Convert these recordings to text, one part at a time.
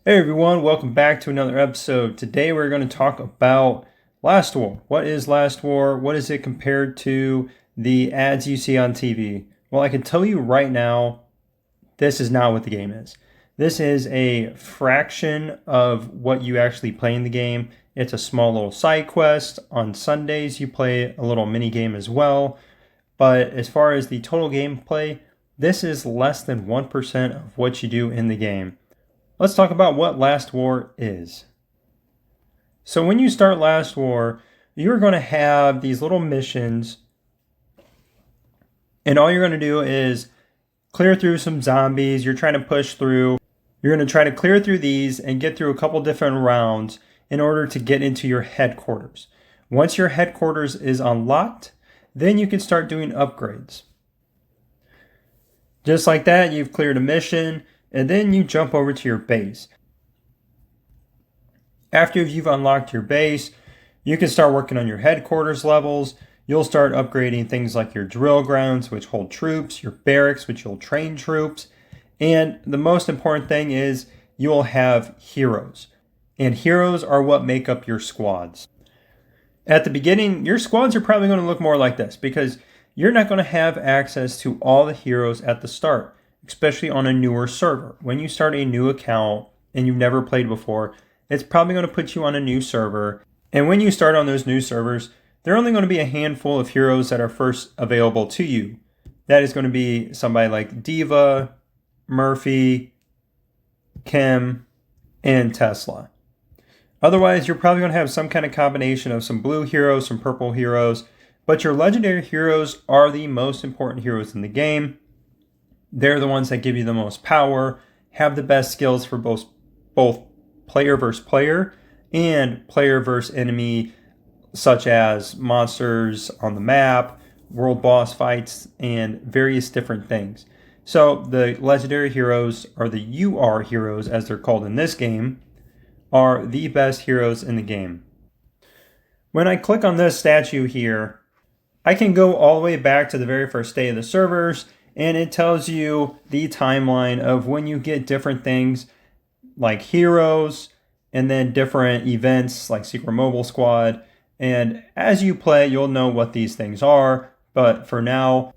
Hey everyone, welcome back to another episode. Today we're going to talk about Last War. What is Last War? What is it compared to the ads you see on TV? Well, I can tell you right now, this is not what the game is. This is a fraction of what you actually play in the game. It's a small little side quest. On Sundays, you play a little mini game as well. But as far as the total gameplay, this is less than 1% of what you do in the game. Let's talk about what Last War is. So when you start Last War, you're going to have these little missions, and all you're going to do is clear through some zombies. You're trying to push through. You're going to try to clear through these and get through a couple different rounds in order to get into your headquarters. Once your headquarters is unlocked, then you can start doing upgrades. Just like that, you've cleared a mission, and then you jump over to your base. After you've unlocked your base, you can start working on your headquarters levels. You'll start upgrading things like your drill grounds, which hold troops, your barracks, which will train troops. And the most important thing is you'll have heroes. And heroes are what make up your squads. At the beginning, your squads are probably going to look more like this because you're not going to have access to all the heroes at the start, especially on a newer server. When you start a new account and you've never played before, it's probably going to put you on a new server. And when you start on those new servers, there are only going to be a handful of heroes that are first available to you. That is going to be somebody like Diva, Murphy, Kim, and Tesla. Otherwise, you're probably going to have some kind of combination of some blue heroes, some purple heroes, but your legendary heroes are the most important heroes in the game. They're the ones that give you the most power, have the best skills for both player versus player and player versus enemy, such as monsters on the map, world boss fights, and various different things. So the legendary heroes, or the UR heroes as they're called in this game, are the best heroes in the game. When I click on this statue here, I can go all the way back to the very first day of the servers, and it tells you the timeline of when you get different things like heroes and then different events like Secret Mobile Squad. And as you play, you'll know what these things are. But for now,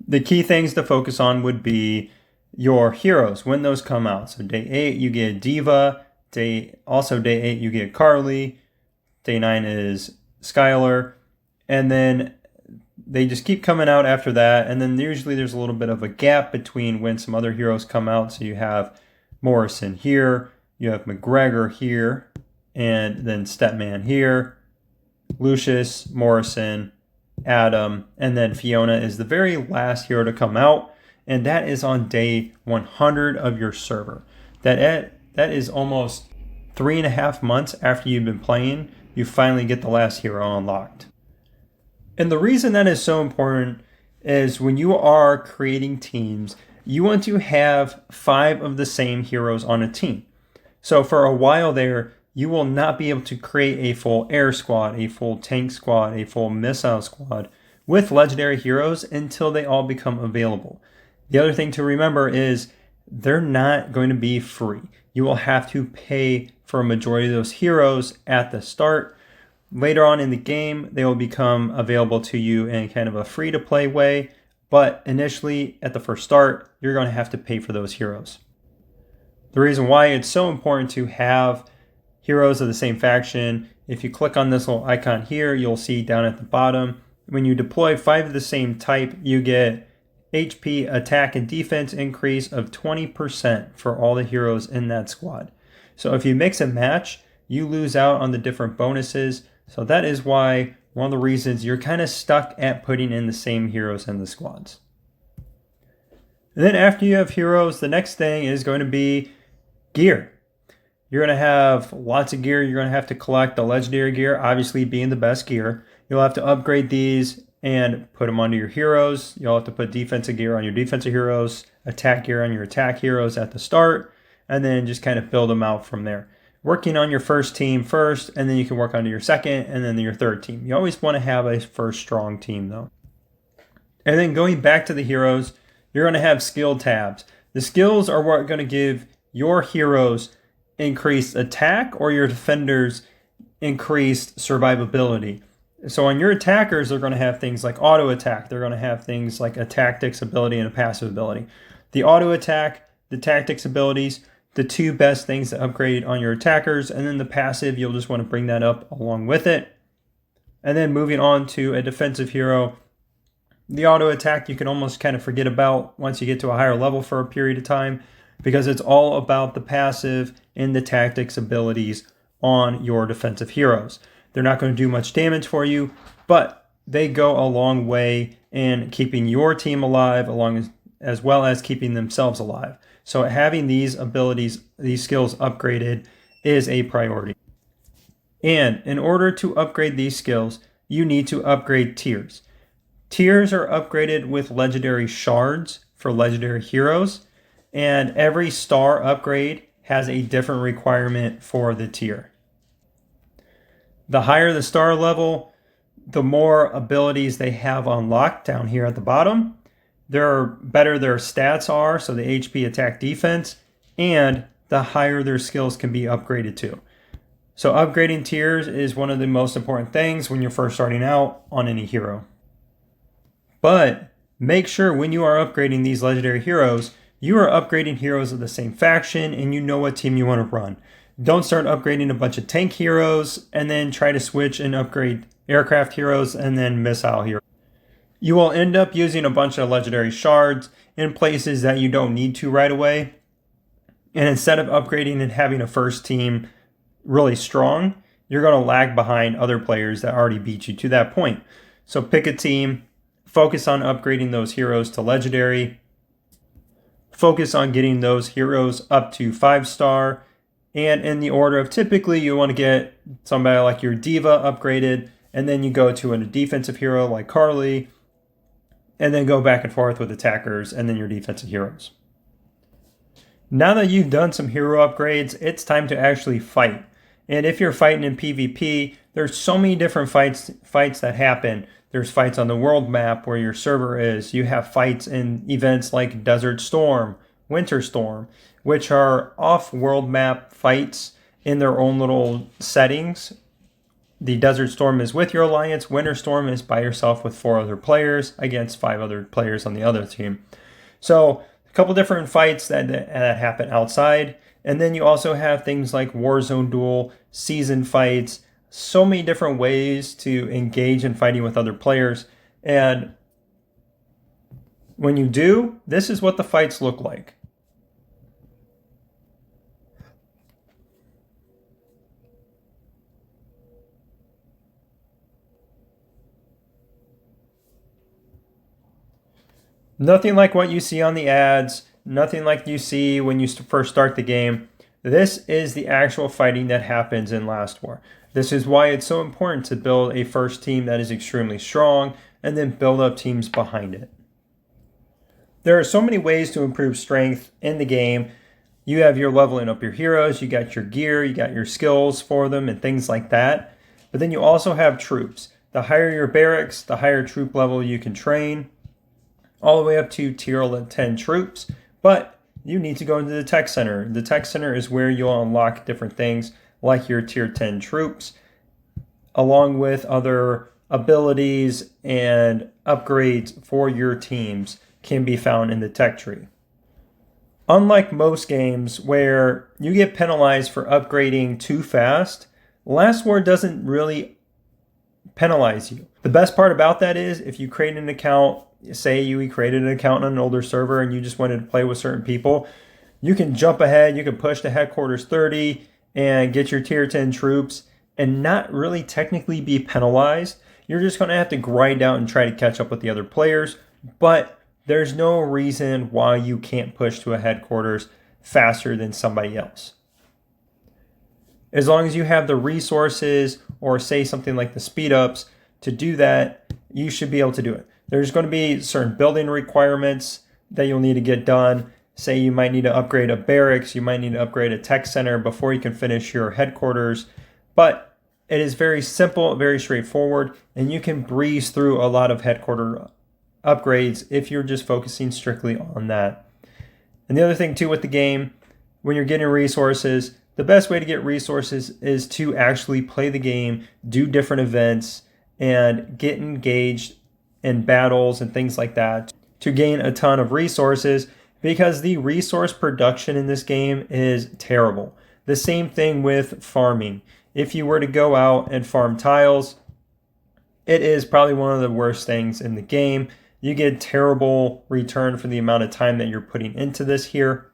the key things to focus on would be your heroes when those come out. So day 8, you get Diva. Day 8, you get Carly. Day 9 is Skylar. And then they just keep coming out after that. And then usually there's a little bit of a gap between when some other heroes come out. So you have Morrison here. You have McGregor here. And then Stepman here. Lucius, Morrison, Adam, and then Fiona is the very last hero to come out. And that is on day 100 of your server. That is almost 3.5 months after you've been playing. You finally get the last hero unlocked. And the reason that is so important is when you are creating teams, you want to have 5 of the same heroes on a team. So for a while there, you will not be able to create a full air squad, a full tank squad, a full missile squad with legendary heroes until they all become available. The other thing to remember is they're not going to be free. You will have to pay for a majority of those heroes at the start. Later on in the game, they will become available to you in kind of a free-to-play way, but initially, at the first start, you're going to have to pay for those heroes. The reason why it's so important to have heroes of the same faction, if you click on this little icon here, you'll see down at the bottom, when you deploy 5 of the same type, you get HP, attack, and defense increase of 20% for all the heroes in that squad. So if you mix and match, you lose out on the different bonuses. So that is why one of the reasons you're kind of stuck at putting in the same heroes in the squads. And then after you have heroes, the next thing is going to be gear. You're going to have lots of gear. You're going to have to collect the legendary gear, obviously being the best gear. You'll have to upgrade these and put them onto your heroes. You'll have to put defensive gear on your defensive heroes, attack gear on your attack heroes at the start, and then just kind of build them out from there. Working on your first team first, and then you can work on your second, and then your third team. You always want to have a first strong team, though. And then going back to the heroes, you're going to have skill tabs. The skills are what are going to give your heroes increased attack or your defenders increased survivability. So on your attackers, they're going to have things like auto attack. They're going to have things like a tactics ability and a passive ability. The auto attack, the tactics abilities, the two best things to upgrade on your attackers, and then the passive, you'll just want to bring that up along with it. And then moving on to a defensive hero, the auto attack you can almost kind of forget about once you get to a higher level for a period of time, because it's all about the passive and the tactics abilities on your defensive heroes. They're not going to do much damage for you, but they go a long way in keeping your team alive, as well as keeping themselves alive. So having these abilities, these skills upgraded is a priority. And in order to upgrade these skills, you need to upgrade tiers. Tiers are upgraded with legendary shards for legendary heroes, and every star upgrade has a different requirement for the tier. The higher the star level, the more abilities they have unlocked down here at the bottom. The better their stats are, so the HP, attack, defense, and the higher their skills can be upgraded to. So upgrading tiers is one of the most important things when you're first starting out on any hero. But make sure when you are upgrading these legendary heroes, you are upgrading heroes of the same faction and you know what team you want to run. Don't start upgrading a bunch of tank heroes and then try to switch and upgrade aircraft heroes and then missile heroes. You will end up using a bunch of legendary shards in places that you don't need to right away. And instead of upgrading and having a first team really strong, you're going to lag behind other players that already beat you to that point. So pick a team, focus on upgrading those heroes to legendary, focus on getting those heroes up to 5-star, and in the order of typically you want to get somebody like your Diva upgraded, and then you go to a defensive hero like Carly, and then go back and forth with attackers and then your defensive heroes. Now that you've done some hero upgrades, it's time to actually fight. And if you're fighting in PvP, there's so many different fights that happen. There's fights on the world map where your server is. You have fights in events like Desert Storm, Winter Storm, which are off-world map fights in their own little settings. The Desert Storm is with your alliance. Winter Storm is by yourself with 4 other players against 5 other players on the other team. So a couple different fights that happen outside. And then you also have things like Warzone Duel, season fights, so many different ways to engage in fighting with other players. And when you do, this is what the fights look like. Nothing like what you see on the ads, nothing like you see when you first start the game. This is the actual fighting that happens in Last War. This is why it's so important to build a first team that is extremely strong and then build up teams behind it. There are so many ways to improve strength in the game. You have your leveling up your heroes, you got your gear, you got your skills for them and things like that. But then you also have troops. The higher your barracks, the higher troop level you can train, all the way up to tier 10 troops. But you need to go into the tech center. The tech center is where you'll unlock different things like your tier 10 troops, along with other abilities and upgrades for your teams can be found in the tech tree. Unlike most games where you get penalized for upgrading too fast, Last War doesn't really penalize you. The best part about that is if you create an account, say you created an account on an older server and you just wanted to play with certain people, you can jump ahead, you can push to headquarters 30 and get your tier 10 troops and not really technically be penalized. You're just going to have to grind out and try to catch up with the other players, but there's no reason why you can't push to a headquarters faster than somebody else. As long as you have the resources or say something like the speed ups to do that, you should be able to do it. There's going to be certain building requirements that you'll need to get done. Say you might need to upgrade a barracks, you might need to upgrade a tech center before you can finish your headquarters. But it is very simple, very straightforward, and you can breeze through a lot of headquarter upgrades if you're just focusing strictly on that. And the other thing too with the game, when you're getting resources, the best way to get resources is to actually play the game, do different events, and get engaged in battles and things like that to gain a ton of resources, because the resource production in this game is terrible. The same thing with farming. If you were to go out and farm tiles, it is probably one of the worst things in the game. You get terrible return for the amount of time that you're putting into this here.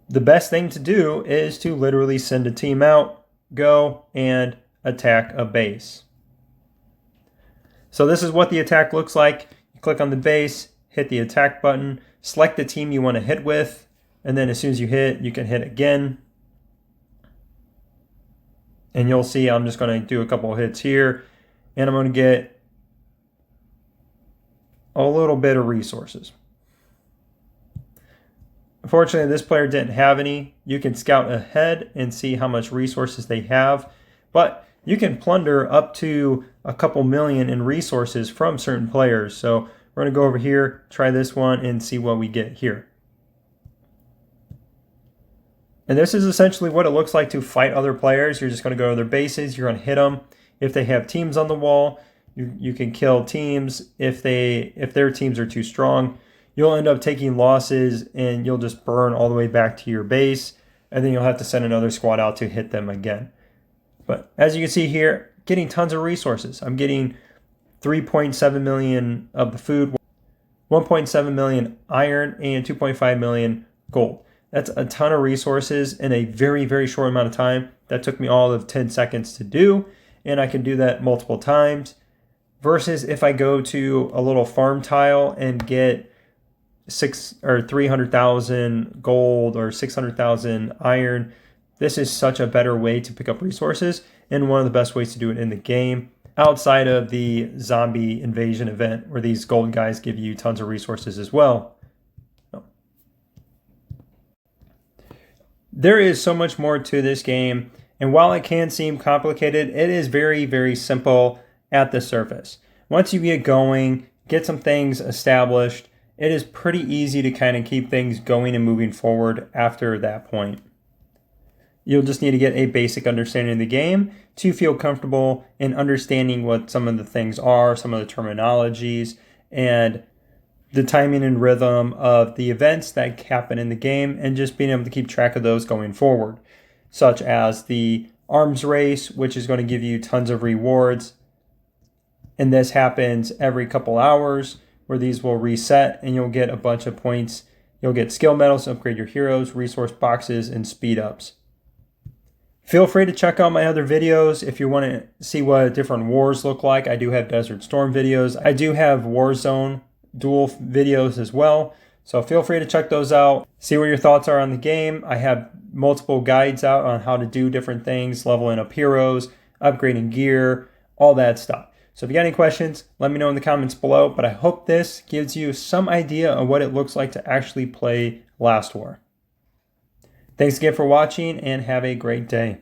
The best thing to do is to literally send a team out, go and attack a base. So this is what the attack looks like. You click on the base, hit the attack button, select the team you want to hit with, and then as soon as you hit, you can hit again. And you'll see I'm just going to do a couple of hits here, and I'm going to get a little bit of resources. Unfortunately, this player didn't have any. You can scout ahead and see how much resources they have, but you can plunder up to a couple million in resources from certain players. So we're going to go over here, try this one, and see what we get here. And this is essentially what it looks like to fight other players. You're just going to go to their bases, you're going to hit them. If they have teams on the wall, you can kill teams. If their teams are too strong, you'll end up taking losses and you'll just burn all the way back to your base, and then you'll have to send another squad out to hit them again. But as you can see here, getting tons of resources. I'm getting 3.7 million of the food, 1.7 million iron, and 2.5 million gold. That's a ton of resources in a very, very short amount of time. That took me all of 10 seconds to do, and I can do that multiple times. Versus if I go to a little farm tile and get 300,000 gold or 600,000 iron, this is such a better way to pick up resources, and one of the best ways to do it in the game, outside of the zombie invasion event where these gold guys give you tons of resources as well. There is so much more to this game, and while it can seem complicated, it is very, very simple at the surface. Once you get going, get some things established, it is pretty easy to kind of keep things going and moving forward after that point. You'll just need to get a basic understanding of the game to feel comfortable in understanding what some of the things are, some of the terminologies, and the timing and rhythm of the events that happen in the game, and just being able to keep track of those going forward, such as the arms race, which is going to give you tons of rewards. And this happens every couple hours, where these will reset and you'll get a bunch of points. You'll get skill medals to upgrade your heroes, resource boxes, and speed ups. Feel free to check out my other videos if you want to see what different wars look like. I do have Desert Storm videos. I do have Warzone duel videos as well. So feel free to check those out. See what your thoughts are on the game. I have multiple guides out on how to do different things, leveling up heroes, upgrading gear, all that stuff. So if you got any questions, let me know in the comments below. But I hope this gives you some idea of what it looks like to actually play Last War. Thanks again for watching, and have a great day.